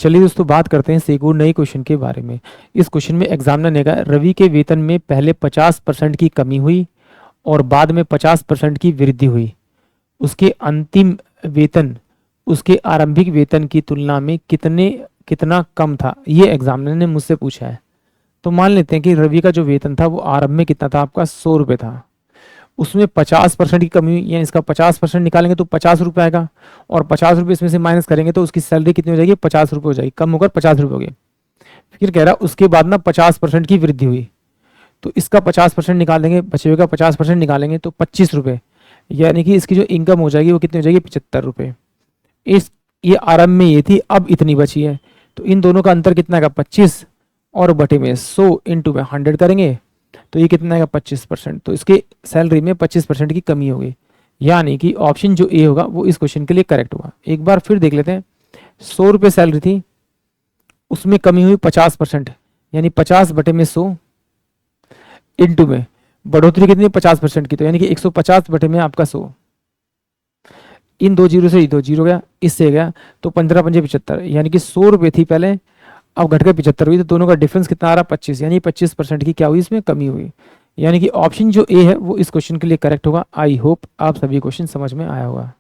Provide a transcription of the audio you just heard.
चलिए दोस्तों बात करते हैं सेकंड नए क्वेश्चन के बारे में। इस क्वेश्चन में एग्जामिनर ने कहा रवि के वेतन में पहले 50% की कमी हुई और बाद में 50% की वृद्धि हुई। उसके अंतिम वेतन उसके आरंभिक वेतन की तुलना में कितना कम था, ये एग्जामिनर ने मुझसे पूछा है। तो मान लेते हैं कि रवि का जो वेतन था वो आरंभ में कितना था, आपका 100 रुपये था। उसमें 50% की कमी हुई, यानी इसका 50% निकालेंगे तो 50 रुपये आएगा, और 50 रुपये इसमें से माइनस करेंगे तो उसकी सैलरी कितनी हो जाएगी, 50 रुपये हो जाएगी, कम होकर 50 रुपये हो गए। फिर कह रहा उसके बाद ना 50% की वृद्धि हुई, तो इसका 50% निकाल देंगे, बचे हुए का 50% निकालेंगे तो 25 रुपये, यानी कि इसकी जो इनकम हो जाएगी वो कितनी हो जाएगी, 75 रुपये। ये आरंभ में ये थी, अब इतनी बची है, तो इन दोनों का अंतर कितना का 25 और बटे में 100 इंटू में 100 करेंगे तो ये कितना आएगा 25%। तो इसके सैलरी में 25% की कमी होगी, यानी कि ऑप्शन जो ए होगा वो इस क्वेश्चन के लिए करेक्ट होगा। एक बार फिर देख लेते हैं। 100 रुपये सैलरी थी, उसमें कमी हुई 50%, यानी 50 बटे में 100 इंटू में बढ़ोतरी कितनी 50% की, तो यानी कि 150 बटे में आपका 100। इन दो जीरो से दो जीरो गया, इससे गया तो 15 पंजे 75, यानी कि 100 रुपये थी पहले, अब घट के 75 हुई, तो दोनों का डिफरेंस कितना आ रहा 25, यानी 25% की क्या हुई, इसमें कमी हुई। यानी कि ऑप्शन जो ए है वो इस क्वेश्चन के लिए करेक्ट होगा। आई होप आप सभी क्वेश्चन समझ में आया होगा।